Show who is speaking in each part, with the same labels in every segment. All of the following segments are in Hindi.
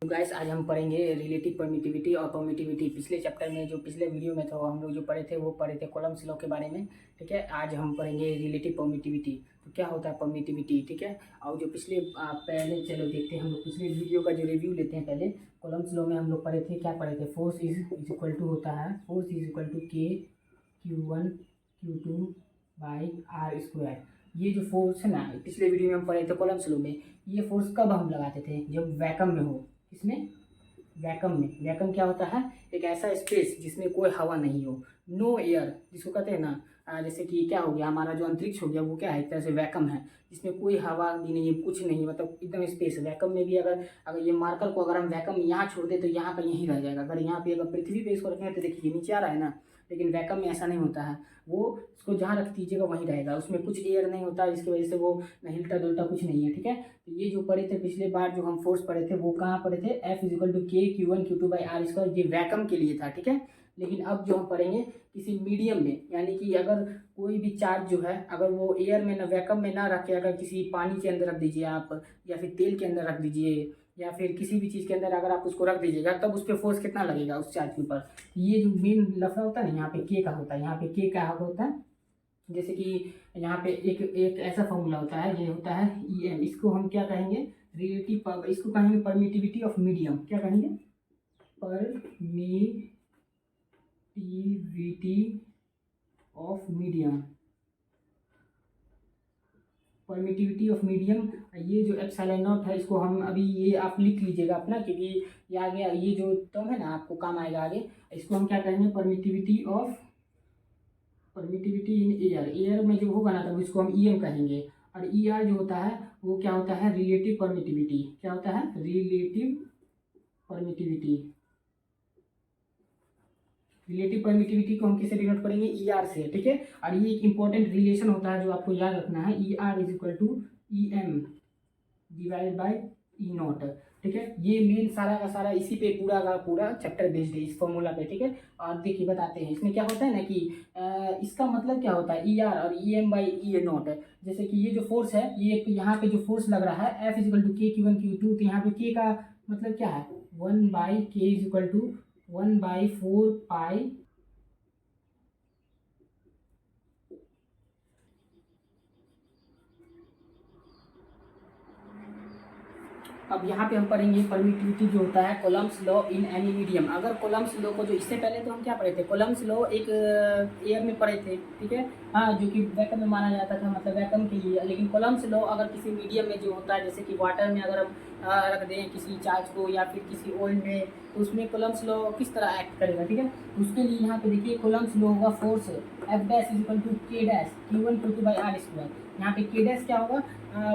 Speaker 1: तो गाइस आज हम पढ़ेंगे रिलेटिव परमिटिविटी और परमिटिविटी। पिछले चैप्टर में जो पिछले वीडियो में था हम लोग जो पढ़े थे वो पढ़े थे कोलम्स लॉ के बारे में। ठीक है, आज हम पढ़ेंगे रिलेटिव परमिटिविटी। तो क्या होता है परमिटिविटी, ठीक है। और जो पिछले पहले चलो देखते हैं हम लोग पिछले वीडियो का जो रिव्यू लेते हैं। पहले कोलम्स लॉ में हम लोग पढ़े थे, क्या पढ़े थे, फोर्स इज इक्वल टू होता है, force is equal to K Q1 Q2 by R square. ये जो फोर्स है ना, पिछले वीडियो में हम पढ़े थे कोलम्स लॉ में, ये फोर्स कब हम लगाते थे, जब वैक्यूम में हो। इसमें वैक्यूम में, वैक्यूम क्या होता है, एक ऐसा स्पेस जिसमें कोई हवा नहीं हो, नो एयर जिसको कहते हैं ना। जैसे कि क्या हो गया, हमारा जो अंतरिक्ष हो गया वो क्या है, एक तरह से वैक्यूम है, जिसमें कोई हवा भी नहीं है, कुछ नहीं, मतलब एकदम स्पेस। वैक्यूम में भी अगर अगर ये मार्कर को अगर हम वैक्यूम यहाँ छोड़ दें तो यहाँ का यहीं रह जाएगा। अगर यहाँ पे अगर पृथ्वी पे इसको रखें तो देखिए नीचे आ रहा है ना, लेकिन वैक्यूम में ऐसा नहीं होता है। वो उसको जहाँ रख दीजिएगा वहीं रहेगा, उसमें कुछ एयर नहीं होता, जिसकी वजह से वो हिलता डुलता कुछ नहीं है। ठीक है, तो ये जो पढ़े थे पिछले बार जो हम फोर्स पढ़े थे वो कहाँ पढ़े थे, F is equal to K Q1 Q2 by R square, ये वैक्यूम के लिए था। ठीक है, लेकिन अब जो हम पढ़ेंगे किसी मीडियम में, यानी कि अगर कोई भी चार्ज जो है अगर वो एयर में ना वैक्यूम में ना रख के अगर किसी पानी के अंदर रख दीजिए आप, या फिर तेल के अंदर रख दीजिए, या फिर किसी भी चीज़ के अंदर अगर आप उसको रख दीजिएगा, तब उस पर फोर्स कितना लगेगा उस चार्ज के ऊपर। ये जो मेन लफड़ा होता है ना, यहाँ पे के का होता है, यहाँ पे के का होता है। जैसे कि यहाँ पे एक एक ऐसा फॉर्मूला होता है, ये होता है EM, इसको हम क्या कहेंगे, रिलेटिव, इसको कहेंगे परमिटिविटी ऑफ मीडियम। क्या कहेंगे, permittivity of medium, permittivity of medium. ये जो एप्सिलॉन नॉट है इसको हम अभी, ये आप लिख लीजिएगा अपना, क्योंकि ये आगे ये जो टर्म है ना आपको काम आएगा आगे। इसको हम क्या कहेंगे, permittivity of, permittivity in air, air में जो होगा ना तब इसको हम EM कहेंगे। और ER जो होता है वो क्या होता है, रिलेटिव परमिटिविटी। क्या होता है, रिलेटिव परमिटिविटी। रिलेटिव परमिटिविटी को हम किससे डिनोट करेंगे, ER से। ठीक है, और ये एक इंपॉर्टेंट रिलेशन होता है जो आपको याद रखना है, ER is equal to EM divide by E naught. ठीक है, ये मेन सारा का सारा इसी पे पूरा का पूरा चैप्टर बेस्ड है, इस फॉर्मूला पे। ठीक है, और देखिए बताते हैं इसमें क्या होता है ना कि इसका मतलब क्या होता है, ER और EM बाई E नॉट। जैसे कि ये जो फोर्स है, ये यहाँ पे जो फोर्स लग रहा है F is equal to K Q1 Q2, तो यहाँ पे के का मतलब क्या है, 1 बाई के इज इक्वल टू 1/4 पाई अब यहाँ पे हम पढ़ेंगे परमिटिविटी जो होता है Coulomb's law in any medium. अगर कोलम्स लॉ को, जो इससे पहले तो हम क्या पढ़े थे, कोलम्स लॉ एक एयर में पढ़े थे। ठीक है, हाँ, जो कि वैक्यूम में माना जाता था, मतलब वैक्यूम के लिए। लेकिन कोलम्स लॉ अगर किसी मीडियम में जो होता है, जैसे कि वाटर में अगर हम रख दें किसी चार्ज को, या फिर किसी ऑयल में, तो उसमें कोलम्स लॉ किस तरह एक्ट करेगा। ठीक है, उसके लिए यहाँ पे देखिए कोलम्स लॉ होगा, force F dash is equal to K dash Q1 Q2 by R square. यहाँ पे के डैश क्या होगा,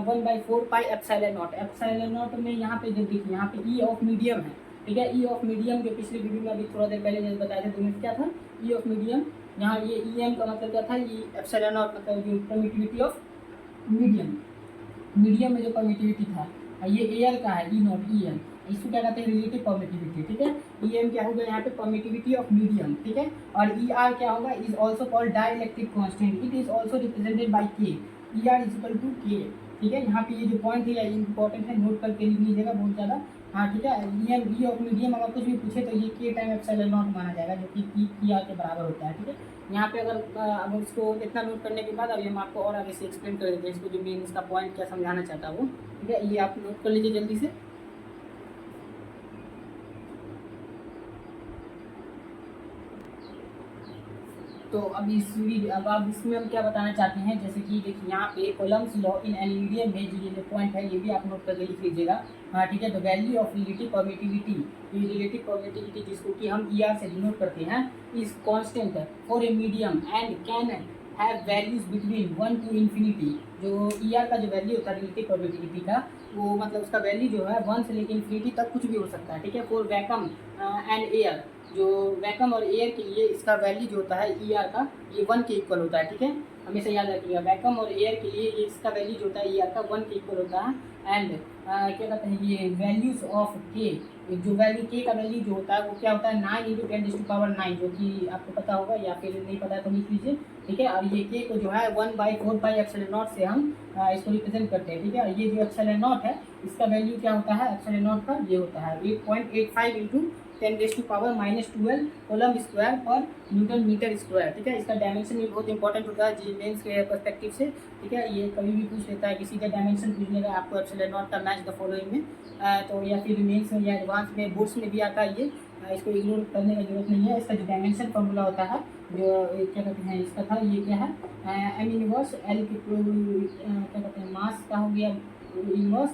Speaker 1: 1/4 pi epsilon naught. Epsilon naught में यहाँ पे जब देखिए यहाँ पे E ऑफ मीडियम है। ठीक है, E ऑफ मीडियम जो पिछले वीडियो में अभी थोड़ा देर पहले जैसे बताया था तुम्हें, क्या था E ऑफ मीडियम। यहाँ ये EM का मतलब क्या था, ये एप्सिलॉन नॉट मतलब जो परमिटिविटी ऑफ मीडियम, मीडियम में जो परमिटिविटी था। ये एयर का है, E नॉट EM, इसको क्या कहते हैं, रिलेटिव परमिटिविटी। ठीक है, EM क्या होगा यहाँ पे, परमिटिविटी ऑफ मीडियम। ठीक है, और ER क्या होगा, is also called dielectric constant, it is also represented by K। ER is equal to K। ठीक है, यहाँ पे ये जो पॉइंट है ये इंपॉर्टेंट है, नोट करके लिख लीजिएगा बहुत ज़्यादा। हाँ ठीक है, EM E ऑफ मीडियम अगर कुछ भी पूछे तो ये K टाइम एप्सिलॉन नॉट माना जाएगा, जो कि ER के बराबर होता है। ठीक है, यहाँ पे अगर अब इसको इतना नोट करने के बाद अभी हम आपको और आगे से एक्सप्लेन कर देते हैं इसको, जो मेन इसका पॉइंट क्या समझाना चाहता है वो। ठीक है, ये आप नोट कर लीजिए जल्दी से। तो अब अब इसमें हम क्या बताना चाहते हैं, जैसे कि देखिए यहाँ पे Coulomb's law in an medium में जो ये पॉइंट है ये भी आप नोट करके लिख लीजिएगा। हाँ ठीक है, the value of relative permittivity, ये रिलेटिव परमिटिविटी जिसको कि हम ER से डिनोट करते हैं, is constant for a medium and can have values between 1 to infinity. जो ER का जो वैल्यू होता है रिलेटिव परमिटिविटी का, वो मतलब उसका वैल्यू जो है 1 से लेकर इन्फिनिटी तक कुछ भी हो सकता है। ठीक है, फॉर वैक्यूम एंड एयर, जो वैक्यूम और एयर के लिए इसका वैल्यू जो होता है ER का, ये 1 के इक्वल होता है। ठीक है, हमेशा याद रखिएगा। वैक्यूम और एयर के लिए इसका वैल्यू जो होता है ईआर का 1 के इक्वल होता है। एंड क्या कहते हैं ये वैल्यूज ऑफ के, जो वैल्यू के का वैल्यू जो होता है वो क्या होता है 9 × 10⁻⁹, जो कि आपको पता होगा या फिर नहीं पता है तो लिख लीजिए, ठीक है। और ये के को जो है 1/4πε0 से हम इसको रिप्रेजेंट करते हैं, ठीक है। ये जो ε0 है इसका वैल्यू क्या होता है, ε0 का ये होता है 8.85 × 10⁻⁻12 कूलम स्क्वायर पर न्यूटन मीटर स्क्वायर, ठीक है। इसका डायमेंशन भी बहुत इंपॉर्टेंट होता है जी मेंस के पर्सपेक्टिव से, ठीक है। ये कभी भी पूछ लेता है, किसी का डायमेंशन पूछ लेगा आपको ε0 का मैच द फॉलोइंग में, तो या फिर मेंस में या एडवांस में बोर्ड्स में भी आता है ये, इसको इग्नोर करने की जरूरत नहीं है। इसका जो डायमेंशन फॉर्मूला होता है जो क्या कहते हैं इसका था, ये क्या है एम इनवर्स एल क्या कहते हैं मास का हो गया इनवर्स,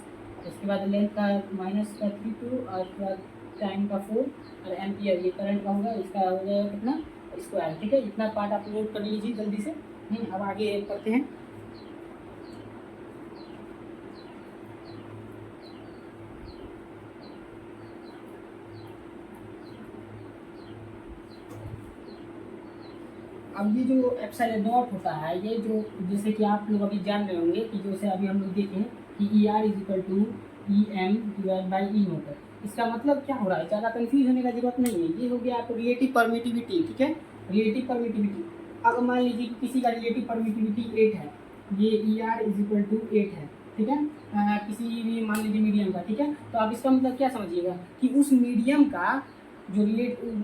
Speaker 1: उसके बाद लेंथ का -32 और उसके बाद टाइम का 4 और एम्पियर ये करंट का होगा, इसका हो जाएगा कितना स्क्वायर, ठीक है। इतना पार्ट आप नोट कर लीजिए जल्दी से। अब आगे करते हैं। अब ये जो ε0 होता है, ये जो जैसे कि आप लोग अभी जान रहे होंगे कि जैसे अभी हम लोग देखें कि ER = EM/E0, इसका मतलब क्या हो रहा है, ज़्यादा कंफ्यूज होने का जरूरत नहीं है। ये हो गया आपको रिलेटिव परमिटिविटी, ठीक है। रिलेटिव परमिटिविटी, अगर मान लीजिए कि किसी का रिलेटिव परमिटिविटी 8 है, ये ER = 8 है, ठीक है, किसी भी मान लीजिए मीडियम का, ठीक है। तो आप इसका मतलब क्या समझिएगा कि उस मीडियम का जो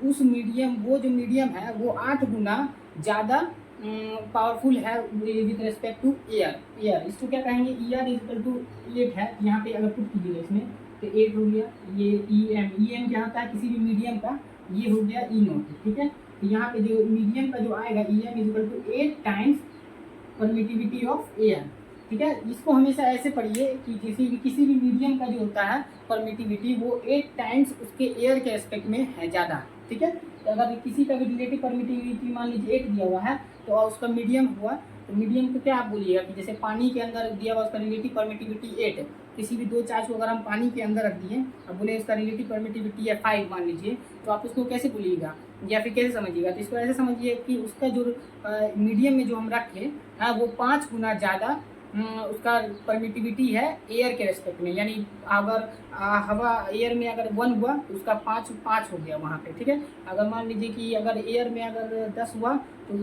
Speaker 1: उस मीडियम वो जो मीडियम है वो 8 गुना ज़्यादा पावरफुल है विद रिस्पेक्ट टू एयर। इसको क्या कहेंगे, ER = 8 है, यहाँ पे अगर पुट कीजिएगा इसमें तो 8 हो गया। ये EM क्या होता है किसी भी मीडियम का, ये हो गया E0, ठीक है। तो यहाँ पे जो मीडियम का जो आएगा EM = 8 times permittivity of air, ठीक है। इसको हमेशा ऐसे पढ़िए कि किसी भी मीडियम का जो होता है परमिटिविटी वो 8 टाइम्स उसके एयर के एस्पेक्ट में है ज़्यादा, ठीक है। तो अगर किसी का भी रिलेटिव परमिटिविटी मान लीजिए 8 दिया हुआ है तो उसका मीडियम हुआ, तो मीडियम को क्या आप बोलिएगा कि जैसे पानी के अंदर दिया हुआ उसका रिलेटिव परमिटिविटी 8, किसी भी 2 चार्ज को अगर हम पानी के अंदर रख दिए और बोले उसका रिलेटिव परमिटिविटी है 5 मान लीजिए, तो आप उसको कैसे बोलिएगा या फिर कैसे समझिएगा, तो इसको ऐसे समझिए कि उसका जो मीडियम में जो हम रखें वो 5 गुना ज़्यादा उसका परमिटिविटी है एयर के रेस्पेक्ट में। यानी अगर हवा एयर में अगर 1 हुआ तो उसका 5 हो गया वहाँ पे, ठीक है। अगर मान लीजिए कि अगर एयर में अगर 10 हुआ तो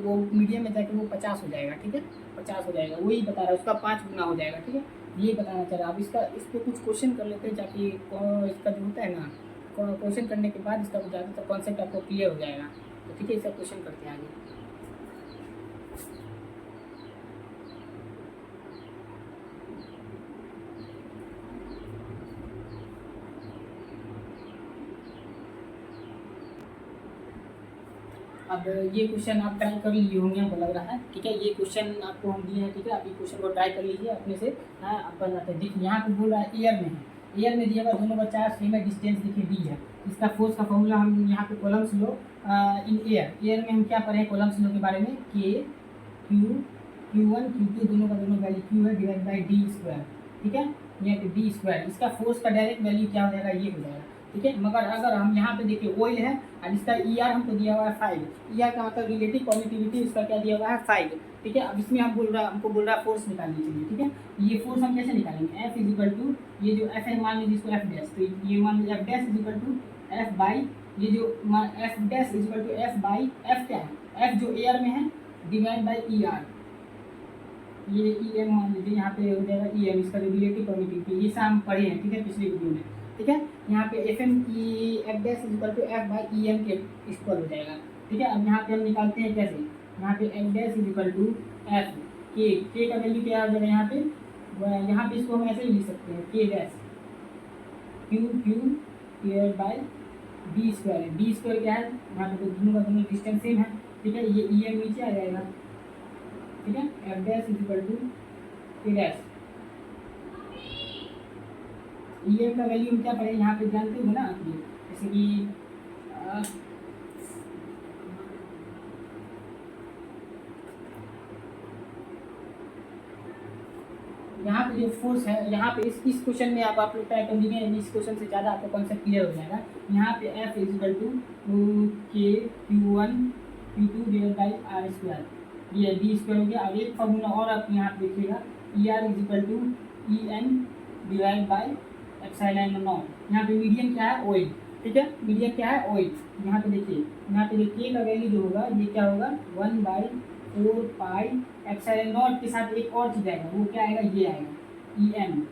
Speaker 1: वो मीडियम में जाके वो 50 हो जाएगा, ठीक है, 50 हो जाएगा, वही बता रहा है उसका 5 गुना हो जाएगा, ठीक है। ये बताना चाह रहा है। अब इस पर कुछ क्वेश्चन कर लेते हैं ताकि इसका जो होता है ना क्वेश्चन करने के बाद इसका ज़्यादातर कॉन्सेप्ट आपको क्लियर हो जाएगा। तो ठीक है, इसका क्वेश्चन करते हैं आगे। अब ये क्वेश्चन आप ट्राई कर लिए होंगे हमको लग रहा है, ठीक है। ये क्वेश्चन आपको हम दिए हैं, ठीक है। आप ये क्वेश्चन को ट्राई कर लीजिए अपने से, हाँ आप बनाते हैं। देखिए यहाँ पे बोल रहा है एयर में है, एयर में दिया हुआ दोनों का चार्ज सेम है, डिस्टेंस देखिए डी है। इसका फोर्स का फॉर्मूला हम यहाँ पे कॉलम्स लो इन एयर में हम क्या पढ़े कॉलम्स लो के बारे में, के Q1 Q2 दोनों का दोनों वैल्यू Q है /d², ठीक है। यहाँ पे d², इसका फोर्स का डायरेक्ट वैल्यू क्या हो जाएगा, ये हो जाएगा, ठीक है। मगर अगर हम यहाँ पे देखिए ऑयल है और इसका ER हमको दिया हुआ है 5, ER का मतलब रिलेटिव परमिटिविटी इसका क्या दिया हुआ है 5, ठीक है। अब इसमें हमको बोल रहा है फोर्स निकालने के लिए, ठीक है। ये फोर्स हम कैसे निकालेंगे, F ये जो F है मान लीजिए इसको F', तो ये मान लीजिए F' F बाई ये जो F' क्या है, F जो एयर में है डिवाइड बाई ER, ये EM मान लीजिए यहाँ पे हो जाएगा EM, इसका जो रिलेटिव परमिटिविटी ये हम पढ़े हैं, ठीक है, पिछले वीडियो में, ठीक है। यहाँ पे F'/EM के इक्वल हो जाएगा, ठीक है। अब यहाँ पे हम निकालते हैं कैसे, यहाँ पे F' K का वैल्यू क्या हो जाएगा यहाँ पे इसको हम ऐसे ही लिख सकते हैं K' Q/d² क्या है, यहाँ पे दोनों का दोनों डिस्टेंस सेम है, ठीक है। ये EM नीचे आ जाएगा, ठीक है। F' K', EM का वैल्यू हम क्या पढ़े यहाँ पे जानते हो ना, जैसे कि यहाँ पे जो फोर्स है, यहाँ पे इस क्वेश्चन में आप लोग ट्राई कर लीजिए, इस क्वेश्चन से ज़्यादा आपको कॉन्सेप्ट क्लियर हो जाएगा। यहाँ पे F = K Q1 Q2 / R², ये डी स्क्वायर हो गया। अब एक फार्मूला और आप यहाँ पे देखिएगा, E R is equal to E N divide by epsilon naught. यहाँ पे मीडियम क्या है, ऑयल, ठीक है, मीडियम क्या है, ऑयल। यहाँ पे देखिए, यहाँ पे के का वैल्यू जो होगा ये क्या होगा, 1/4 पाई एप्सिलॉन नॉट के साथ एक और चीज आएगा, वो क्या आएगा, ये आएगा ई एम।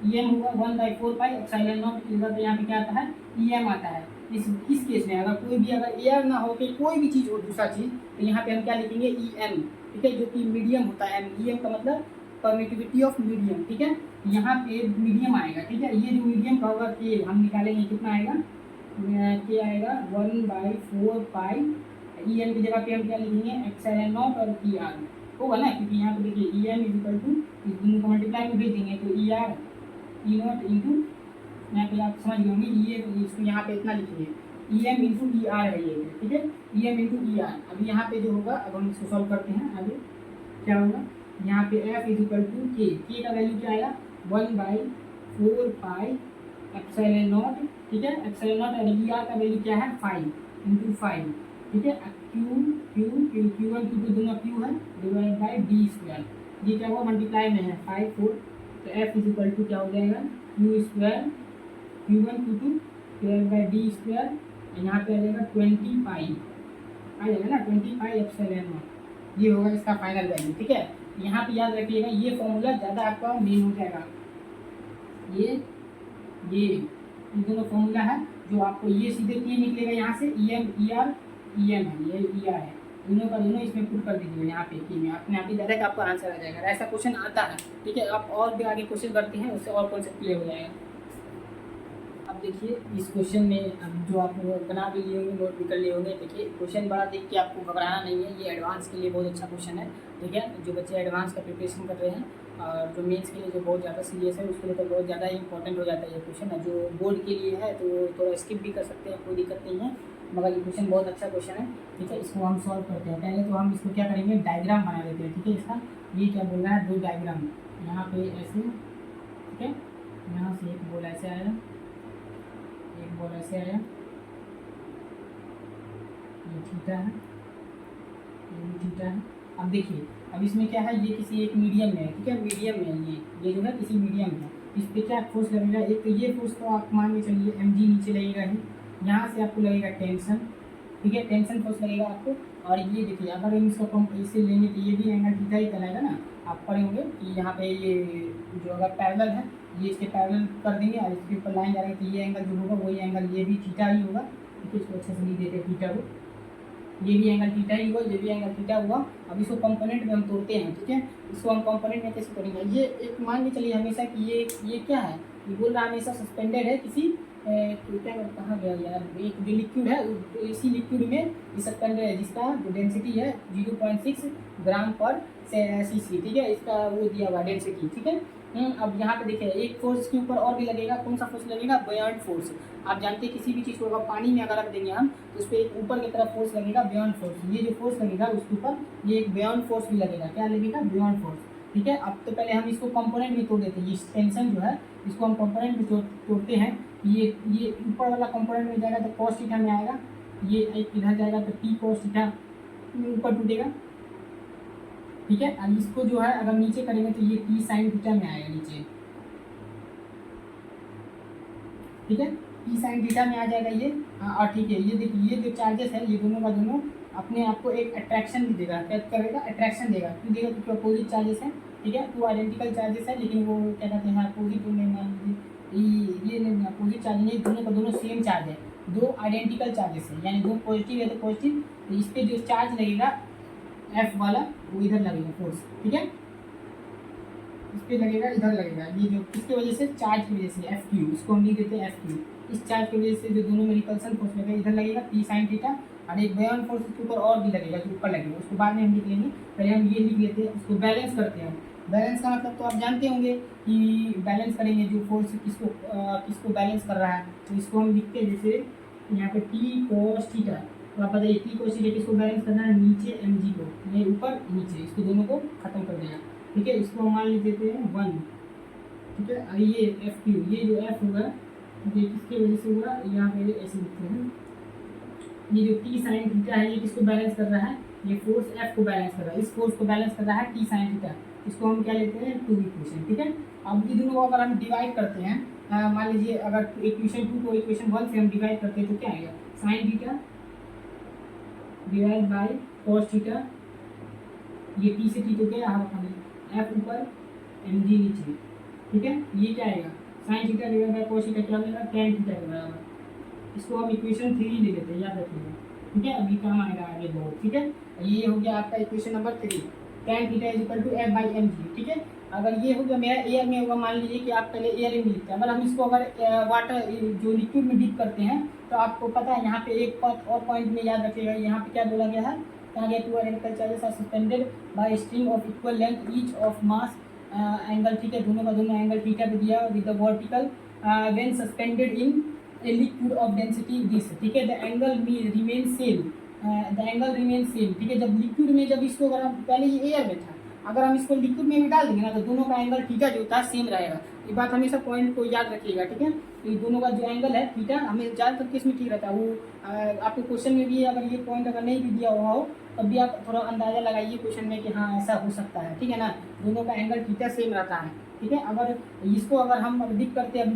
Speaker 1: ई एम होगा 1/4 पाई एप्सिलॉन नॉट के बाद यहाँ पे क्या आता है, ई एम आता है। इस केस में अगर कोई भी अगर एयर ना हो के कोई भी चीज़ हो दूसरा चीज़, तो यहाँ पे हम क्या लिखेंगे, ई एम, ठीक है, जो कि मीडियम होता है। ई एम का मतलब परमिटिविटी ऑफ मीडियम, ठीक है, यहाँ पे मीडियम आएगा, ठीक है। ये जो मीडियम का होगा के हम निकालेंगे कितना आएगा, के आएगा 1/4 पाई, ई एम की जगह पे हम क्या लिखेंगे, एप्सिलॉन नॉट और ई आर होगा ना, क्योंकि यहाँ पे देखिए E M is equal to, इस दोनों को मल्टीप्लाई में भेज देंगे तो E R E naught into, यहाँ पे आप समझ गए होंगे, ये इसको यहाँ पे इतना लिखेंगे, E M into E R है ये, ठीक है, E M into E R. अब यहाँ पे जो होगा, अब हम इसको सॉल्व करते हैं आगे क्या होगा, यहाँ पे एफ इज इक्वल टू के का वैल्यू क्या आएगा, 1/4 पाई एप्सिलॉन नॉट, ठीक है, एप्सिलॉन नॉट, और ई आर का वैल्यू क्या है, 5 इंटू 5, ठीक है, Q1 Q2 दोनों Q है, डिवाइड बाई डी स्क्वायर, ये क्या हुआ, मल्टीप्लाई में है 5 4, तो एफ इज इक्वल टू क्या हो जाएगा, Q square Q1 Q2 divide by D square, यहाँ पे आ जाएगा 20 पाई, आ जाएगा ना 20 पाई एप्सिलॉन नॉट, ये होगा इसका फाइनल वैल्यू, ठीक है। यहाँ पे याद रखिएगा, ये फॉर्मूला ज़्यादा आपका मेन हो जाएगा, ये दोनों फॉर्मूला है जो आपको, ये सीधे के निकलेगा यहाँ से, E M E R, E M है, ये ई आर है, दोनों का दोनों इसमें पुट कर दीजिए यहाँ पे के में, अपने आप ही डायरेक्ट आपका आंसर आ जाएगा। ऐसा क्वेश्चन आता है, ठीक है, आप और भी आगे क्वेश्चन करते हैं उससे और कॉन्सेप्ट क्लियर हो जाएगा। अब देखिए इस क्वेश्चन में, अब जो आप बना भी लिए होंगे, नोट भी कर लिए होंगे, देखिए क्वेश्चन बड़ा देख के आपको घबराना नहीं है, ये एडवांस के लिए बहुत अच्छा क्वेश्चन है, ठीक है। जो बच्चे एडवांस का प्रिपरेशन कर रहे हैं और जो मेंस के लिए जो बहुत ज़्यादा सीरियस है, उसके लिए तो बहुत ज़्यादा इंपॉर्टेंट हो जाता है ये क्वेश्चन। जो बोर्ड के लिए है तो थोड़ा स्किप भी कर सकते हैं, कोई दिक्कत नहीं है, मगर ये क्वेश्चन बहुत अच्छा क्वेश्चन है, ठीक है। इसको हम सॉल्व करते हैं। पहले तो हम इसको क्या करेंगे, डायग्राम बना लेते हैं, ठीक है। इसका ये क्या बोल रहा है, दो डायग्राम, यहाँ पे ऐसे, ठीक है, यहाँ से एक बोल ऐसे आया, एक बॉल ऐसे आया, ये थीटा है, ये भी थीटा है। अब देखिए, अब इसमें क्या है, ये किसी एक मीडियम में है, ठीक है, मीडियम में ये जो है किसी मीडियम में, इस पर क्या फोर्स लगेगा, एक तो ये फोर्स तो आप मान के चलिए mg नीचे लगेगा ही, यहाँ से आपको लगेगा टेंशन, ठीक है, टेंशन फोर्स लगेगा आपको। और ये देखिए, अगर हम इसको कम इसे लेंगे तो ये भी एंगल थीटा ही कहलाएगा ना, आप पढ़े होंगे कि यहाँ पे ये जो अगर पैरेलल है, ये इसके पैरेलल कर देंगे और इसके ऊपर लाइन जा रही है, तो ये एंगल जो होगा वही एंगल ये भी थीटा ही होगा, ठीक है। इसको अच्छे से नहीं देते थीटा को, ये भी एंगल थीटा ही हुआ, ये भी एंगल थीटा हुआ। अब इसको कंपोनेंट में हम तोड़ते हैं, ठीक है। इसको हम कंपोनेंट में कैसे तोड़ेंगे, ये एक मान के चलिए हमेशा कि ये क्या है, ये बोल रहा है हमेशा सस्पेंडेड है किसी क्या कहाँ गया यार, एक जो लिक्विड है, इसी लिक्विड में ये सस्पेंडेड है, जिसका जो डेंसिटी है 0.6 ग्राम पर cc, ठीक है, इसका वो दिया हुआ डेंसिटी, ठीक है। अब यहाँ पे देखिए, एक फोर्स के ऊपर और भी लगेगा, कौन सा फोर्स लगेगा, बियॉन्ड फोर्स। आप जानते हैं किसी भी चीज़ को अगर पानी में अगर रख देंगे हम, तो उस पर एक ऊपर की तरफ फोर्स लगेगा, बियॉन्ड फोर्स। ये जो फोर्स लगेगा उसके ऊपर ये एक बियॉन्ड फोर्स भी लगेगा, क्या लगेगा, बियॉन्ड फोर्स, ठीक है। अब तो पहले हम इसको कंपोनेंट में तोड़ देते हैं, ये टेंशन जो है इसको हम कंपोनेंट में तोड़ते हैं। ये ऊपर वाला कंपोनेंट में जाएगा तो cos थीटा में आएगा, ये एक इधर जाएगा तो t cos थीटा ऊपर टूटेगा, ठीक है। अब इसको जो है अगर नीचे करेंगे तो ये t sin थीटा में आएगा नीचे, ठीक है, t sin थीटा में आ जाएगा ये। और ठीक है, ये देखिए, ये जो चार्जेस है ये दोनों का दोनों अपने आप को एक अट्रैक्शन भी देगा, क्या करेगा, अट्रैक्शन देगा, क्यों देगा, क्योंकि अपोजिट चार्जेस है, ठीक है। तो आइडेंटिकल चार्जेस है, लेकिन वो क्या कहते हैं, अपोजिट में मान लीजिए ये नहीं, अपोजिट चार्ज नहीं, दोनों का दोनों सेम चार्ज है, दो आइडेंटिकल चार्जेस है, यानी दो पॉजिटिव है तो पॉजिटिव, तो इस पर जो चार्ज लगेगा एफ वाला वो इधर लगेगा फोर्स, ठीक है, इस पर लगेगा, इधर लगेगा, ये जो किसकी वजह से, चार्ज की वजह से, एफ क्यू, इसको हम लिख देते हैं एफ क्यू। इस चार्ज की वजह से जो दोनों में रिपल्सन फोर्स लगेगा, इधर लगेगा t sin थीटा, और एक बियॉन्ड फोर्स के ऊपर और भी लगेगा जो ऊपर लगेगा, उसको बाद में हम लिख लेंगे, पहले हम ये लिख लेते हैं, उसको बैलेंस करते हैं। बैलेंस का मतलब तो आप जानते होंगे कि बैलेंस करेंगे, जो फोर्स किसको बैलेंस कर रहा है, तो इसको हम लिखते हैं जैसे यहाँ पे t cos थीटा, तो आप बताइए t cos थीटा किसको बैलेंस करना है, नीचे mg को, ये ऊपर नीचे, इसको दोनों को खत्म कर देना, ठीक है। इसको हम मान लिख देते हैं 1, ठीक है। और ये एफ क्यू, ये जो एफ होगा ये किसकी वजह से हुआ, यहाँ पे ऐसे लिखते हैं, ये जो t sin थीटा है ये किसको बैलेंस कर रहा है, ये फोर्स F को बैलेंस कर रहा है, इस फोर्स को बैलेंस कर रहा है T sin थीटा, इसको हम क्या लेते हैं 2 इक्वेशन, ठीक है। अब ये दोनों को अगर हम डिवाइड करते हैं, मान लीजिए अगर इक्वेशन 2 को इक्वेशन 1 से हम डिवाइड करते हैं तो क्या आएगा, sin theta divide by cos theta, ये T से T तो क्या हाफ अपने F ऊपर mg नीचे, ठीक है। ये क्या आएगा sin theta divide by cos theta क्या हो जाएगा tan थीटा के बराबर, इसको हम इक्वेशन 3 ले लेते हैं, याद रखिएगा, ठीक है। अभी काम आएगा आगे बहुत, ठीक है। ये हो गया आपका equation number 3, tan theta is equal to F by mg, ठीक है। अगर ये हो गया मेरा एयर में होगा, मान लीजिए कि आप पहले एयर में लिखते हैं, अगर हम इसको अगर वाटर जो लिक्विड में डिप करते हैं तो आपको पता है यहाँ पे एक और पॉइंट में याद रखिएगा, यहाँ पे क्या बोला गया है, कहा गया two identical charges are suspended by string of equal length each of mass angle, ठीक है, दोनों का दोनों एंगल थीटा पे दिया with the vertical when suspended in a liquid of density this, ठीक है, the angle remains same, the angle remains same, ठीक है। जब लिक्विड में, जब इसको अगर हम पहले ये एयर में था, अगर हम इसको लिक्विड में भी डाल देंगे ना तो दोनों का एंगल थीटा जो होता है सेम रहेगा, ये बात हमेशा पॉइंट को याद रखिएगा, ठीक है। तो ये दोनों का जो एंगल है थीटा हमें ज़्यादातर केस में ठीक रहता है, वो आपके क्वेश्चन में भी अगर ये पॉइंट अगर नहीं भी दिया हुआ हो तब भी आप थोड़ा अंदाज़ा लगाइए क्वेश्चन में कि हाँ ऐसा हो सकता है, ठीक है ना, दोनों का एंगल थीटा सेम रहता है, ठीक है। अगर इसको अगर हम डिप करते हैं अब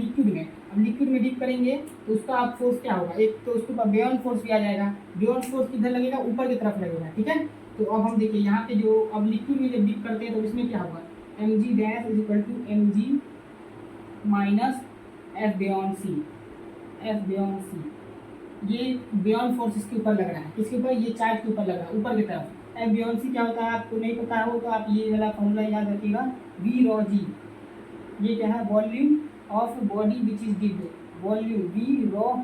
Speaker 1: लिक्विड में डिप करेंगे तो उसका अब फोर्स क्या होगा, एक तो उसके ऊपर बियॉन्ड फोर्स भी आ जाएगा, बियॉन्ड फोर्स किधर लगेगा, ऊपर की तरफ लगेगा, ठीक है। तो अब हम देखिए यहाँ पे जो अब लिक्विड में जब डिप करते हैं तो इसमें क्या होगा, mg dash is equal to mg minus F beyond C, ये बियॉन्ड फोर्स इसके ऊपर लग रहा है, किसके ऊपर, ये चार्ज के ऊपर लग रहा है ऊपर की तरफ। F बियॉन्ड सी क्या होता है आपको नहीं पता हो तो आप ये वाला फॉर्मूला याद रखिएगा, V रॉ जी, ये क्या है volume of body which is dipped, volume V rho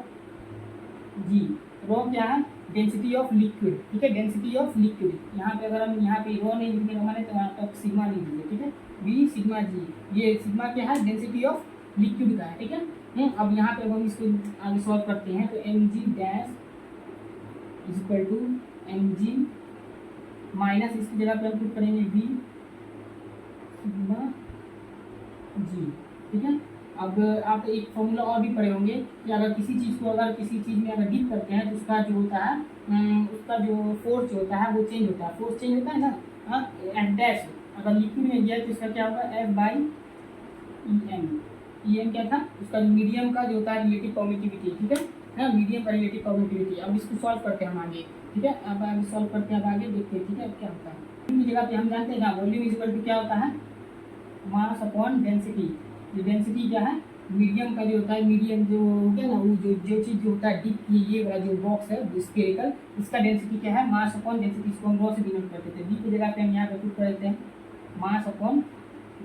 Speaker 1: g, rho क्या है डेंसिटी ऑफ लिक्विड, ठीक है, डेंसिटी ऑफ लिक्विड। यहाँ पे अगर हम यहाँ पे रॉ नहीं लिखने हमारे तो यहाँ तक सिग्मा लिख दीजिए, ठीक है, V सिग्मा जी, ये सिग्मा क्या है डेंसिटी ऑफ लिक्विड का है, ठीक है। अब यहाँ पे हम इसको आगे सॉल्व करते हैं तो mg dash is equal to mg minus इसकी जगह पे हम पुट करेंगे V सिग्मा जी, ठीक है। अब आप एक फॉर्मूला और भी पढ़े होंगे कि अगर किसी चीज़ को अगर किसी चीज़ में अगर डिप करते हैं तो उसका जो होता है उसका जो फोर्स जो होता है वो चेंज होता है, फोर्स चेंज होता है ना, एफ डैश अगर लिक्विड में गया तो इसका क्या होगा F बाई ई एम क्या था उसका मीडियम का जो होता है रिलेटिव परमिटिविटी, ठीक है ना, मीडियम का रिलेटिव परमिटिविटी। अब इसको सॉल्व करते हैं हम आगे, ठीक है, अब आगे सॉल्व करते हैं, अब आगे देखते हैं, ठीक है, अब क्या होता है की जगह पे हम जानते हैं ना वॉल्यूम इज इक्वल टू क्या होता है मास अपॉन डेंसिटी, जो डेंसिटी क्या है मीडियम का जो होता है, मीडियम जो हो गया ना वो जो चीज़ जो होता है डिप ये वाला जो बॉक्स है स्फेरिकल, इसका डेंसिटी क्या है मास अपॉन डेंसिटी, इसको हम रॉ से डिनोट करते थे, डी की जगह पे हम यहाँ पे पुट कर देते हैं मास अपॉन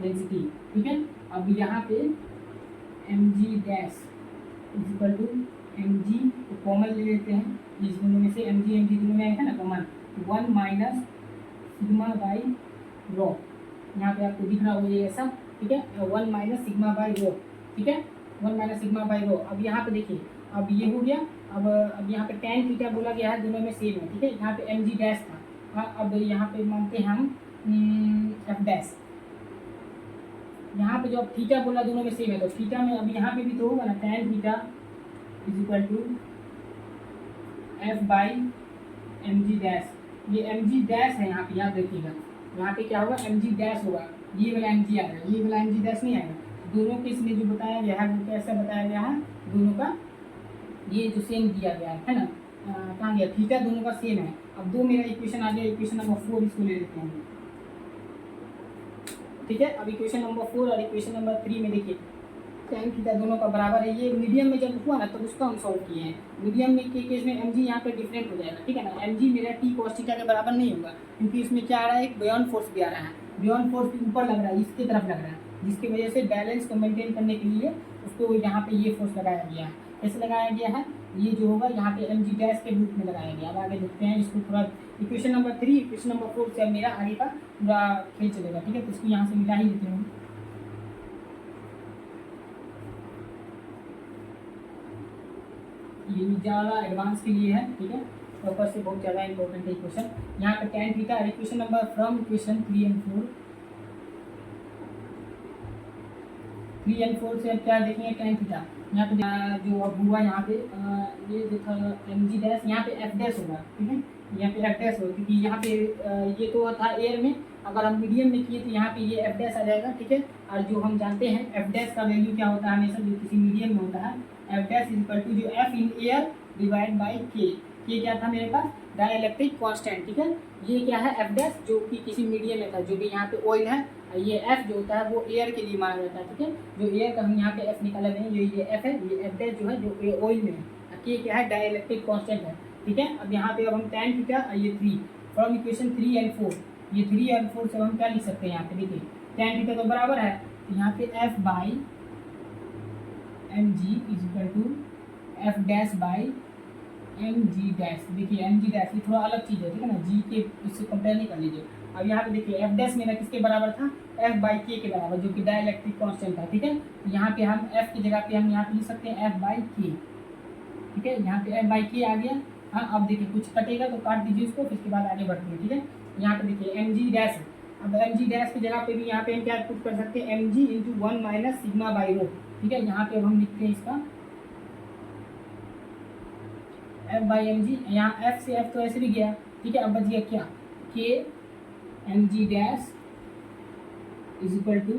Speaker 1: डेंसिटी, ठीक है। अब यहाँ पे mg dash is equal to mg को कॉमन ले लेते हैं, इस दोनों में से mg दोनों में है ना common, 1 minus sigma by raw, यहाँ पे आपको दिख रहा होगा ये ऐसा, ठीक है, 1 माइनस सिग्मा बाई रॉ, ठीक है, 1 माइनस सिग्मा बाई रॉ। अब यहाँ पे देखिए अब ये हो गया, अब यहाँ पे tan थीटा बोला गया है दोनों में सेम है, ठीक है, यहाँ पे mg डैश था, हाँ अब यहाँ पे मानते हैं हम f डैश, यहाँ पे जो अब थीटा बोला दोनों में सेम है तो थीटा में अब यहाँ पे भी तो होगा ना tan theta is equal to F by mg dash, ये mg डैश है यहाँ पे याद रखिएगा, यहाँ पे क्या होगा mg डैश होगा, ये वाला mg आएगा, ये वाला mg डैश नहीं आएगा, दोनों के इसमें जो बताया गया है वो कैसा बताया गया है, दोनों का ये जो सेम दिया गया है ना, कहाँ गया थीटा दोनों का सेम है। अब दो मेरा इक्वेशन आ गया, इक्वेशन नंबर 4 इसको ले लेते हैं, ठीक है। अब इक्वेशन नंबर 4 और इक्वेशन नंबर 3 में देखिए tan थीटा दोनों का बराबर है, ये मीडियम में जब हुआ ना तब उसका हम सॉल्व किए हैं, मीडियम में के केस में mg यहाँ पे डिफरेंट हो जाएगा, ठीक है ना, mg मेरा t cos थीटा के बराबर नहीं होगा क्योंकि इसमें क्या आ रहा है एक बियॉन्ड फोर्स भी आ रहा है, बियॉन्ड फोर्स भी ऊपर लग रहा है इसकी तरफ लग रहा है, जिसकी वजह से बैलेंस को मेंटेन करने के लिए उसको यहाँ पे ये फोर्स लगाया गया है, कैसे लगाया गया है, ये जो होगा यहाँ पे mg डैश के रूप में लगाया गया। अब आगे देखते हैं इसको पूरा इक्वेशन नंबर 3 इक्वेशन नंबर 4 से अब मेरा आगे का पूरा खेल चलेगा, ठीक है, तो इसको यहाँ से मिला ही देते हैं, ये ज़्यादा एडवांस के लिए है, ठीक है, ऊपर से बहुत ज़्यादा इंपॉर्टेंट है क्वेश्चन। यहाँ पे tan थीटा और equation number from equation 3 and 4 से अब क्या देखेंगे tan थीटा, यहाँ पे जो अब हुआ यहाँ पे ये देखा mg डैश यहाँ पे f डैश होगा, ठीक है, यहाँ पे एफ डैश हो, क्योंकि यहाँ पे ये तो था एयर में, अगर हम मीडियम में किए तो यहाँ पे ये एफ डैश आ जाएगा, ठीक है। और जो हम जानते हैं एफ डैश का वैल्यू क्या होता है हमेशा जो किसी मीडियम में होता है, F dash is equal to जो F in air divide by K क्या था मेरे पास, डाइलेक्ट्रिक कांस्टेंट, ठीक है। ये क्या है एफ डैश, जो कि किसी मीडियम में था, जो कि यहाँ पे ऑयल है। ये एफ जो होता है वो एयर के लिए माना जाता है, ठीक है। जो एयर का हम यहाँ पे एफ निकाले हैं, ये एफ है, ये एफ डैश जो है जो ऑयल में है, के क्या है डाइलेक्ट्रिक कांस्टेंट है, ठीक है। अब यहाँ पे अब हम tan थीटा ये 3 फ्रॉम इक्वेशन 3 and 4, ये 3 और 4 से हम क्या लिख सकते हैं यहाँ पे, देखिए tan थीटा तो बराबर है, तो यहाँ पे f by M G is equal to F dash by M G dash. देखिए एम जी डैश ये थोड़ा अलग चीज़ है, ठीक है ना, जी के इससे कंपेयर नहीं कर लीजिए। अब यहाँ पे देखिए एफ डैश मेरा किसके बराबर था, एफ बाई के बराबर, जो कि डाइलेक्ट्रिक कांस्टेंट था, ठीक है। यहाँ पे हम एफ की जगह पे हम यहाँ पे लिख सकते हैं एफ बाई के, ठीक है। यहाँ पे एफ बाई के आ गया। हाँ अब देखिए कुछ कटेगा तो काट दीजिए उसको, फिर इसके बाद आगे बढ़ते हैं, ठीक है। यहाँ पे देखिए एम जी डैश है, अब एम जी डैश की जगह पे भी यहाँ पे हम क्या पुट कर सकते हैं, M G into 1 minus sigma by rho, ठीक है। यहाँ पे अब हम लिखते हैं इसका एफ बाई एम जी, यहाँ एफ से एफ तो ऐसे भी गया, ठीक है। अब बच गया क्या, के M G dash is equal to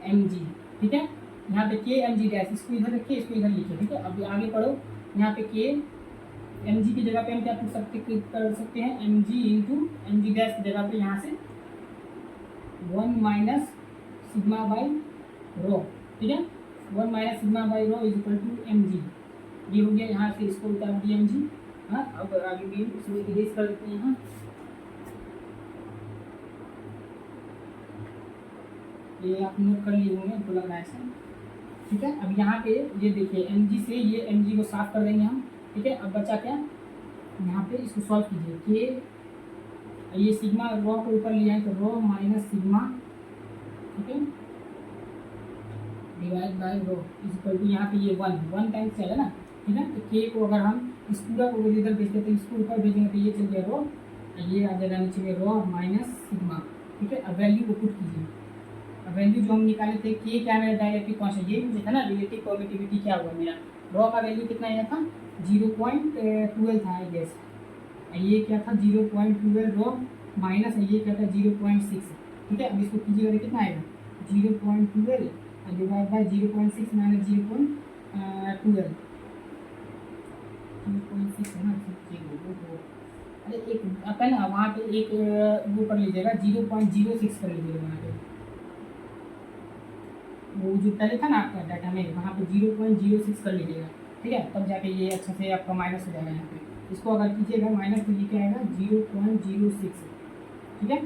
Speaker 1: M G, ठीक है। यहाँ पे के एम जी डैश, इसको इधर रखिए, इसको इधर लिखिए, ठीक है। अब आगे पढ़ो, यहाँ पे के एम जी की जगह पे हम क्या कर सकते हैं, M G into M G dash की जगह पे यहाँ से 1 माइनस सिग्मा बाई रो, ठीक है। 1 minus sigma by rho is equal to M G, ये हो गया। यहाँ से इसको उतार दिया एम जी। हाँ अब आगे भी इसमें इरेज कर देते हैं यहाँ, ये आप नोट कर लिए होंगे, हमको लग रहा है ऐसा, ठीक है। अब यहाँ पे ये देखिए एम जी से ये एम जी को साफ कर देंगे हम, ठीक है। अब बचा क्या, यहाँ पे इसको सॉल्व कीजिए, के ये सिग्मा रो को ऊपर लिया है तो रो माइनस सिग्मा, ठीक है, divide by rho is equal to यहाँ पे ये 1 टाइम्स चला ना, ठीक है। तो के को अगर हम इस पूरा को इधर भेजते तो इसको ऊपर भेजेंगे तो ये चल गया रो, ये आ जाएगा नीचे में रो माइनस सिग्मा, ठीक है। अब वैल्यू को पुट कीजिए, अब वैल्यू जो हम निकाले थे के क्या मेरा डाइलेक्ट्रिक कांस्टेंट, ये मुझे था ना रिलेटिव परमिटिविटी क्या हुआ मेरा, रो का वैल्यू कितना आया था 0.12 था आई गेस, ये क्या था 0.12 रो माइनस ये क्या था 0.6, ठीक है। अब इसको कीजिएगा तो कितना आएगा 0.12 डिवाइड बाई 0.6 माइनस 0.12, 0.6 है ना, अरे एक अपन ना वहाँ पे एक वो कर लीजिएगा 0.06 कर लीजिएगा वहाँ पे, वो जो पहले था ना आपका डाटा में वहाँ पे 0.06 कर लीजिएगा, ठीक है। तब जाके ये अच्छा से आपका माइनस हो जाएगा यहाँ पे, इसको अगर कीजिएगा माइनस तो ये क्या आएगा 0.06, ठीक है,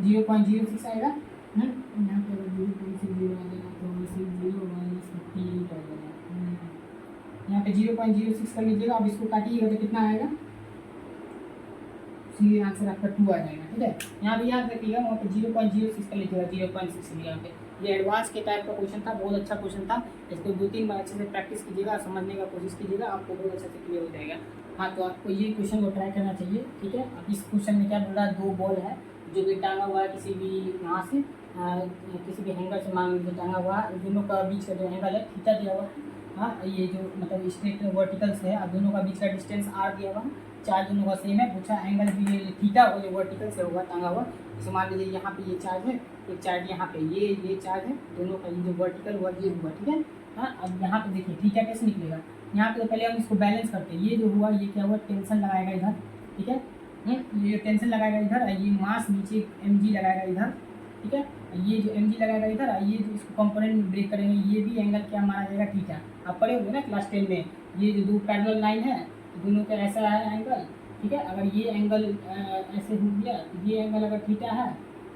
Speaker 1: 0.06 आएगा। यहाँ पे अगर 0.60 आ जाएगा तो 0 माइनस 58 आ जाएगा, यहाँ पे 0.06 कर लीजिएगा। अब इसको काटिएगा तो कितना आएगा, सीधे आंसर आपका 2 आ जाएगा, ठीक है। यहाँ भी याद रखिएगा वहाँ पे 0.06 कर लीजिएगा, 0.6 यहाँ पे। ये एडवांस के टाइप का क्वेश्चन था, बहुत अच्छा क्वेश्चन था, इसको 2-3 बार अच्छे से प्रैक्टिस कीजिएगा, समझने का कोशिश कीजिएगा, आपको बहुत अच्छे से क्लियर हो जाएगा। हाँ तो आपको ये क्वेश्चन को ट्राई करना चाहिए, ठीक है। अब इस क्वेश्चन में क्या बोल रहा है, 2 बॉल है जो कि टांगा हुआ है किसी भी यहाँ से किसी भी हैंगर से मान लीजिए टांगा हुआ है, दोनों का बीच का जो हैंगल है थीटा दिया हुआ है। हाँ ये जो मतलब स्ट्रेट वर्टिकल्स है, अब दोनों का बीच का डिस्टेंस आर दिया हुआ है, चार्ज दोनों का सेम है, पूछा एंगल भी ये थीटा और जो वर्टिकल से होगा टांगा हुआ, जैसे मान लीजिए यहाँ पे ये चार्ज है, एक चार्ज यहाँ पे ये चार्ज है, दोनों का ये जो वर्टिकल हुआ ये हुआ, ठीक है। हाँ अब यहाँ पे देखिए थीटा कैसे निकलेगा, यहाँ पे तो पहले हम इसको बैलेंस करते हैं, ये जो हुआ ये क्या हुआ टेंशन लगाएगा इधर, ठीक है, ये टेंशन लगाएगा इधर, ये मास नीचे mg लगाएगा इधर, ठीक है, ये जो mg लगाएगा इधर, ये जो इसको कंपोनेंट ब्रेक करेंगे, ये भी एंगल क्या माना जाएगा थीटा। आप पढ़े होंगे ना क्लास 10 में, ये जो 2 पैरेलल लाइन है दोनों का ऐसा है एंगल, ठीक है। अगर ये एंगल ऐसे हो गया तो ये एंगल अगर थीटा है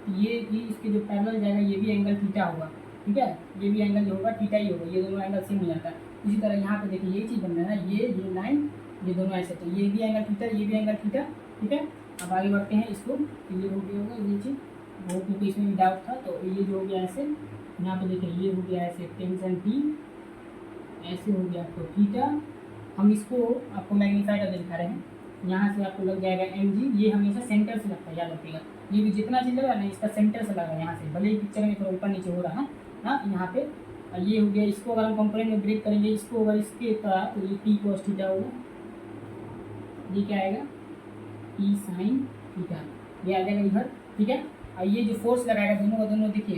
Speaker 1: तो ये भी इसके जो पैरेलल जाएगा ये भी एंगल थीटा होगा, ठीक है, ये भी एंगल जो होगा थीटा ही होगा, ये दोनों एंगल सेम हो जाता है। इसी तरह यहाँ पे देखिए ये चीज़ बन रहा है ना, ये लाइन ये दोनों ऐसे, तो ये भी एंगल थीटा ये भी एंगल थीटा, ठीक है। अब आगे बढ़ते हैं इसको, तो ये हो गया होगा ये चीज़, वो क्योंकि इसमें भी डाउट था, तो ये जो हो गया ऐसे, यहाँ पे देखिए ये हो गया ऐसे टेंशन टी, ऐसे हो गया आपको थीटा। हम इसको आपको मैग्नीफाई करके दिखा रहे हैं, यहाँ से आपको लग जाएगा mg, ये हमेशा सेंटर से लगता है, याद रखिएगा, ये भी जितना चीज़ लगा ना इसका सेंटर से लगा यहाँ से, भले ही पिक्चर में थोड़ा ऊपर नीचे हो रहा है हाँ यहाँ पे। ये हो गया, इसको अगर हम कंपोनेंट में ब्रेक करेंगे, इसको अगर इसके तरह तो ये t cos थीटा होगा, ये क्या आएगा टी साइन थीटा, ये आ जाएगा इधर, ठीक है। और ये जो फोर्स लगाएगा दोनों का दोनों देखिए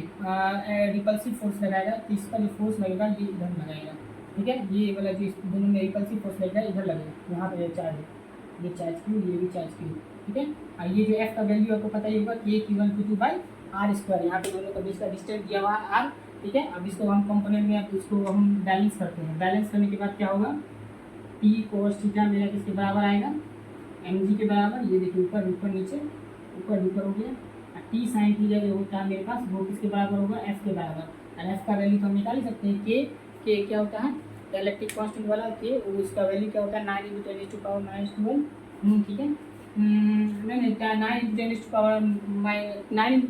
Speaker 1: रिपल्सिव फोर्स लगाएगा, तो इसका जो फोर्स लगेगा ये इधर लगाएगा, ठीक है। ये वाला जो दोनों में रिपल्सिव फोर्स लगेगा इधर लगेगा, यहाँ पे चार्ज है, ये चार्ज क्यू, ये भी चार्ज क्यू, ठीक है। और ये जो एफ का वैल्यू आपको पता ही होगा के Q1 Q2 by R square, यहाँ पे दोनों के बीच का डिस्टेंस दिया हुआ है आर, ठीक है। अब इसको हम कंपोनेंट में, अब इसको हम बैलेंस करते हैं। बैलेंस करने के बाद क्या होगा, टी कोस थीटा मेरा किसके बराबर आएगा, एम जी के बराबर। ये देखिए ऊपर ऊपर नीचे, ऊपर ऊपर हो गया। टी साइन थीटा जो होता है मेरे पास वो किसके बराबर होगा, एफ के बराबर। और एफ का वैल्यू तो हम निकाल ही सकते हैं, के क्या होता है इलेक्ट्रिक कांस्टेंट वाला के, उसका वैल्यू क्या होता है 9 × 10⁻⁻⁰, ठीक है। नहीं 9 ×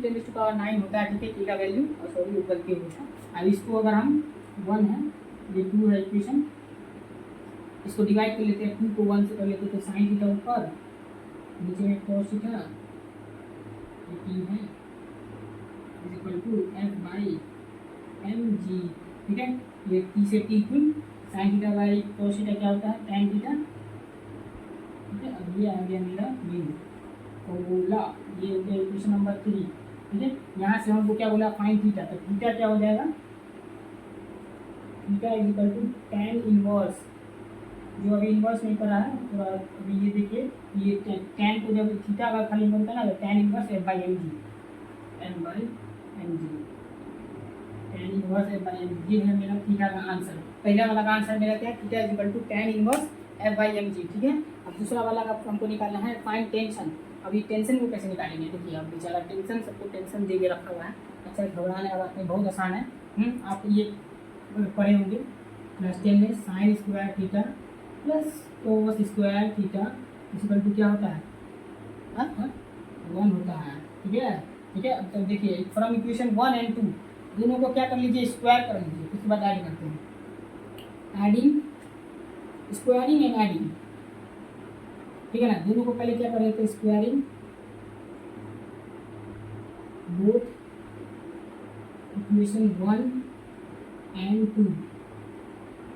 Speaker 1: 10⁻9 होता है, ठीक है, के का वैल्यू, और सॉरी ऊपर के होता है। अब इसको अगर हम 1 है, ये 2 है इक्वेशन, इसको डिवाइड कर लेते हैं, 2 को 1 से कर लेते हैं, तो साइन थीटा ऊपर, नीचे में cos थीटा, ये टी है, is equal to F by M G, ठीक है। ये टी से T equal sine theta by cos theta क्या होता है tan थीटा, ठीक है। अब ये आ गया मेरा मीन फॉर्मूला, ये हो गया इक्वेशन नंबर 3, ठीक है। यहाँ से हमको क्या बोला, फाइन थीटा, तो थीटा क्या हो जाएगा, theta is equal to tan inverse, जो अभी इन्वर्स नहीं पड़ा है, तो अभी ये देखिए, ये tan को जब थीटा का खाली बनता है ना, तो tan inverse F by M G, M by M G, tan inverse F by M G, ये है मेरा थीटा का आंसर। पहला वाला का आंसर मेरा क्या है, theta is equal to tan inverse F by M G, ठीक है। अब दूसरा वाला का हमको निकालना है फाइन टेंशन। अभी टेंशन को कैसे निकालेंगे, देखिए अब बेचारा टेंशन, सबको टेंशन दे के रखा हुआ है। अच्छा घबराने वाला बात नहीं, बहुत आसान है, आप ये पढ़े होंगे क्लास 10 में, sine square theta plus cos square theta equal to क्या होता है, 1 होता है, ठीक है, ठीक है। अब तक देखिए फ्रॉम इक्वेशन 1 एंड 2 दोनों को क्या कर लीजिए, स्क्वायर कर लीजिए, उसके बाद ऐड करते हैं, एडिंग, स्क्वायरिंग एंड एडिंग, ठीक है ना। दोनों को पहले क्या कर रहे थे, स्क्वायरिंग बोथ इक्वेशन 1 एंड 2,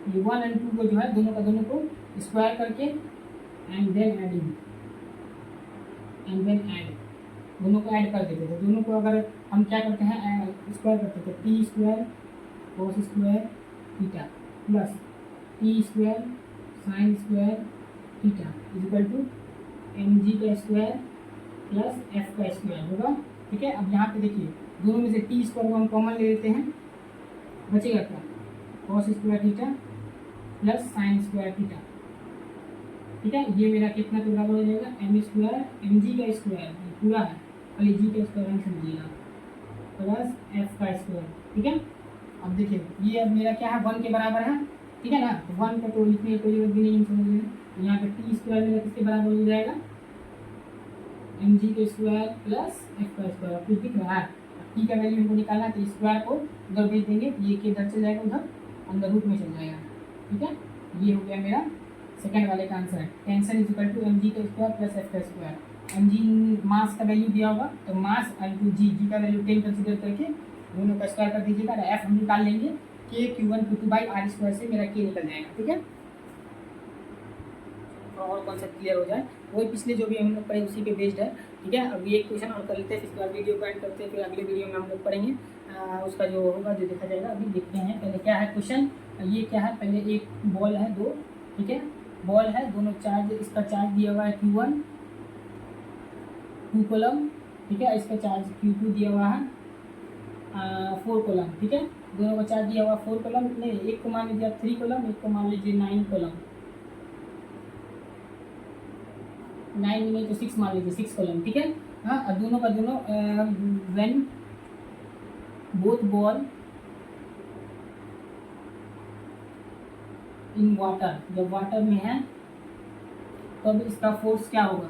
Speaker 1: ये 1 एंड 2 को जो है दोनों का दोनों को स्क्वायर करके and then adding, and then add, दोनों को ऐड कर देते थे। दोनों को अगर हम क्या करते हैं, स्क्वायर करते थे, T square cos square theta plus T square sine square theta is equal to M G का स्क्वायर प्लस एफ का स्क्वायर होगा, ठीक है। अब यहाँ पे देखिए दोनों में से टी स्क्वायर को हम कॉमन ले लेते हैं, बचेगा क्या, कोस square theta plus sign square theta, ठीक है। ये मेरा कितना के बराबर हो जाएगा, एम स्क्वायर एम जी का स्क्वायर पूरा है, खाली जी का स्क्वायर हम समझिएगा, प्लस एफ का स्क्वायर, ठीक है। अब देखिए ये अब मेरा क्या है, 1 के बराबर है, ठीक है ना। तो 1 को तो लिखने की कोई जरूरत भी नहीं समझ में, तो यहाँ पे टी स्क्वायर मेरा किसके बराबर हो जाएगा, एम जी का स्क्वायर प्लस एफ का स्क्वायर, कुछ दिख रहा है। टी का वैल्यू हमको निकालना है, तो स्क्वायर को उधर भेज देंगे, तो ये के इधर चल जाएगा, उधर अंदर रूट में चल जाएगा, ठीक है। ये हो गया मेरा सेकंड वाले का आंसर है, tension is equal to M G का स्क्वायर प्लस एफ का स्क्वायर। एम जी मास का वैल्यू दिया होगा, तो मास इंटू जी, जी का वैल्यू 10 कंसिडर करके दोनों का स्क्वायर कर दीजिएगा, एफ हम निकाल लेंगे, के Q1 Q2 by R square से मेरा के निकल जाएगा, ठीक है। और कॉन्सेप्ट क्लियर हो जाए, वही पिछले जो भी हम लोग पढ़े उसी पे बेस्ड है, ठीक है। अब ये क्वेश्चन और कर लेते हैं, इसके बाद वीडियो को एंड करते हैं, फिर अगले वीडियो में हम लोग पढ़ेंगे, उसका जो होगा जो देखा जाएगा। अभी देखते हैं पहले क्या है क्वेश्चन, ये क्या है, पहले एक बॉल है 2, ठीक है, बॉल है, दोनों चार्ज, इसका चार्ज दिया हुआ है Q1 2 कॉलम, ठीक है, इसका चार्ज Q2 दिया हुआ है 4 कॉलम, ठीक है। दोनों का चार्ज दिया हुआ 4 कॉलम, नहीं एक को मान लीजिए 3 कॉलम, एक को मान लीजिए 9 कॉलम, 9 नहीं तो 6 मान लीजिए 6 कॉलम, ठीक है। हाँ, और दोनों का दोनों when both ball in water, जब वाटर में है तब इसका फोर्स क्या होगा,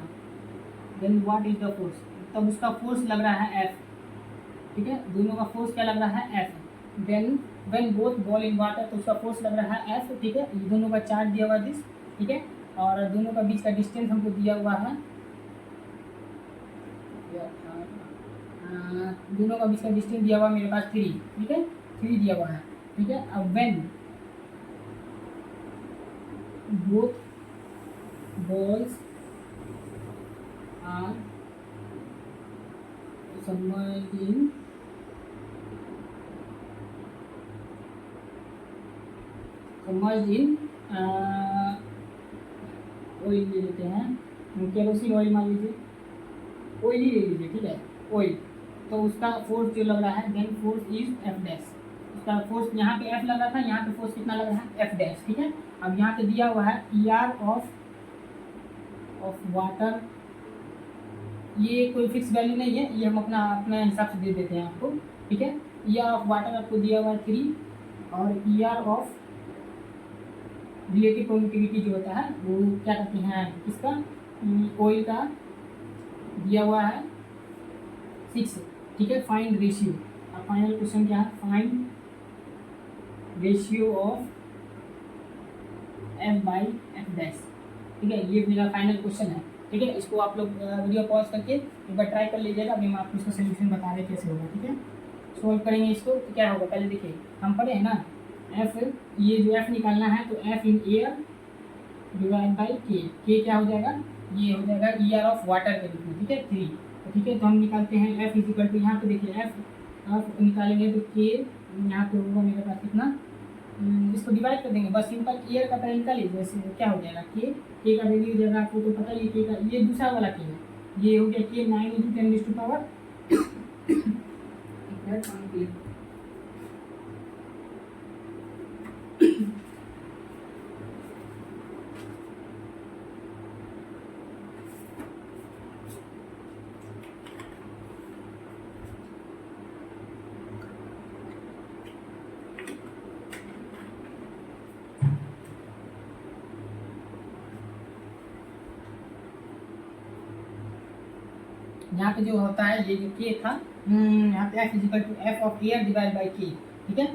Speaker 1: then what is the force, तब उसका फोर्स लग रहा है F, ठीक है। दोनों का फोर्स क्या लग रहा है F, then when both ball in water, तो उसका फोर्स लग रहा है F, ठीक है। दोनों का चार्ज दिया हुआ दिस, ठीक है, और दोनों का बीच का डिस्टेंस हमको दिया हुआ है, दोनों का बीच का डिस्टेंस दिया हुआ मेरे पास 3, ठीक है, 3 दिया हुआ है, ठीक है। अब when both balls are submerged in oil ले लेते हैं, केरोसिन ऑयल मान लीजिए, ऑयल ही ले लीजिए, ठीक है, ऑयल। तो उसका फोर्स जो लग रहा है, then force is F dash. उसका फोर्स यहाँ पे एफ लग रहा था, यहाँ पे फोर्स कितना लग रहा है, एफ डैश, ठीक है। अब यहाँ पे दिया हुआ है ई आर ऑफ वाटर, ये कोई फिक्स वैल्यू नहीं है, ये हम अपना हिसाब से दे देते हैं आपको, ठीक है। ई आर ऑफ वाटर आपको दिया हुआ है 3, और E R of relative permittivity जो होता है वो क्या कहते हैं, इसका ऑयल का दिया हुआ है 6, ठीक है। फाइंड रेशियो, अब फाइनल क्वेश्चन क्या है, find ratio of F by F dash, ठीक है। ये मेरा फाइनल क्वेश्चन है, ठीक है। इसको आप लोग वीडियो पॉज करके एक बार ट्राई कर लीजिएगा, अभी हम आपको इसका सोल्यूशन बता रहे कैसे होगा, ठीक है। सोल्व करेंगे इसको तो क्या होगा, पहले देखिए हम पढ़े हैं ना, एफ, ये जो एफ निकालना है तो F in air divide by K क्या हो जाएगा, ये हो जाएगा ई आर ऑफ वाटर के रूप में, ठीक है, 3। तो ठीक है, तो हम निकालते हैं एफ इज इक्वल टू, यहाँ पे देखिए एफ निकालेंगे तो के यहाँ पे होगा मेरे पास कितना, इसको डिवाइड कर देंगे बस, सिंपल एयर का पहले निकालिए, जैसे क्या हो जाएगा के का वैल्यू हो जाएगा, आपको तो पता ही के का, ये दूसरा वाला के है, ये हो गया के 9 × 10⁻⁴ यहाँ पे जो होता है, ये जो के था, यहाँ पे F is equal to F of air divide by K, ठीक है।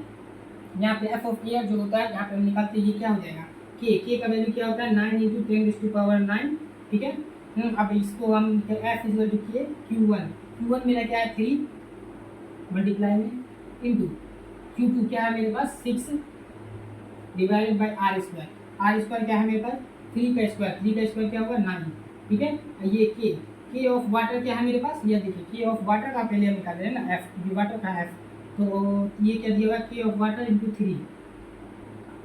Speaker 1: यहाँ पे एफ ऑफ एयर जो होता है, यहाँ पे हम निकालते हैं, ये क्या हो जाएगा, के का वैल्यू क्या होता है, 9 × 10⁻⁹, ठीक है। अब इसको हम F is equal to K Q1 मेरा क्या है 3 मल्टीप्लाई में इंटू Q2 क्या है मेरे पास 6 डिवाइडेड बाई आर स्क्वायर क्या है मेरे पास 3 का स्क्वायर क्या होगा 9, ठीक है। ये के ऑफ वाटर क्या है मेरे पास, ये देखिए के ऑफ वाटर का पहले हम निकाल रहे हैं ना, एफ जो वाटर का एफ, तो ये क्या दिया हुआ के ऑफ वाटर इंटू 3,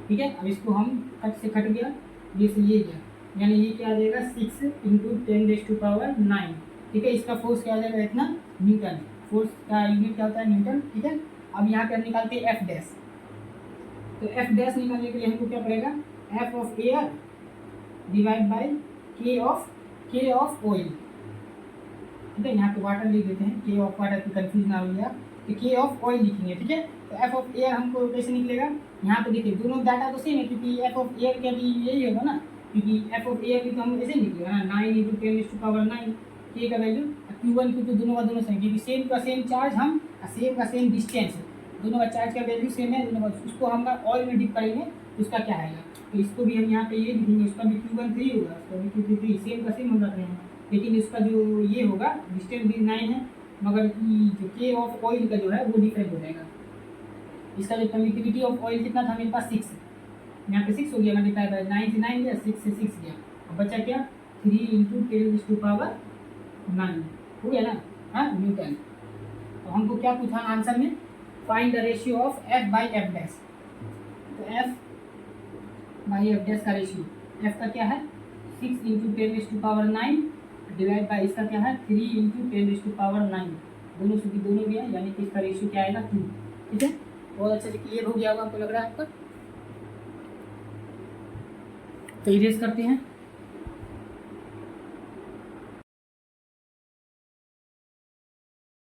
Speaker 1: ठीक है। अब इसको हम कट से कट गया, ये से ये गया, यानी ये क्या आ जाएगा 6 × 10⁻⁹, ठीक है। इसका फोर्स क्या आ जाएगा इतना न्यूटन, फोर्स का यूनिट क्या होता है न्यूटन, ठीक है। अब यहाँ पे हम निकालते हैं एफ डैश, तो एफ डैश निकालने के लिए हमको क्या पड़ेगा, F of air divide by के ऑफ ऑयल, ठीक है। यहाँ पे वाटर लिख देते हैं, के ऑफ वाटर की कंफ्यूज ना हो गया, तो के ऑफ ऑयल लिखेंगे, ठीक है। तो एफ ऑफ एयर हमको कैसे निकलेगा, यहाँ पे देखिए दोनों डाटा तो सेम है, क्योंकि एफ ऑफ एयर का भी यही होगा ना, क्योंकि एफ ऑफ एयर भी तो हम ऐसे निकलेगा ना, 9 × 10⁻⁹ के का वैल्यू, Q1 Q2 दोनों का दोनों सेम, क्योंकि सेम का सेम चार्ज हम सेम का सेम डिस्टेंस, दोनों का चार्ज का वैल्यू सेम है, दोनों का, उसको हम ऑयल में डिप करेंगे तो उसका क्या आएगा, तो इसको भी हम यहाँ पे ये लिखेंगे, उसका भी Q1 3 होगा, उसका भी Q2 3, सेम का सेम हो जाते हैं, लेकिन इसका जो ये होगा डिस्टेंस भी 9 है, मगर जो के ऑफ ऑयल का जो है वो डिफरेंट हो जाएगा। इसका जो परमिटिविटी ऑफ ऑयल कितना था मेरे पास 6, यहाँ पे 6 हो गया, मल्टीप्लाई बाय 9 से 9 गया, 6 से 6 गया, अब बचा क्या 3 × 10⁻⁹ हो गया ना, हाँ न्यूटन। तो हमको क्या पूछा आंसर में, find the ratio of F by F dash, तो एफ बाई एफ डैश का रेशियो, एफ का क्या है 6 × 10⁻⁹ डिवाइड बाई इसका क्या है 3 × 10⁻⁹, दोनों से भी दोनों गया, यानी कि इसका रेशियो क्या आएगा 2, ठीक है। बहुत अच्छे से क्लियर हो गया होगा, हमको लग रहा है आपका। तो इरेज करते हैं।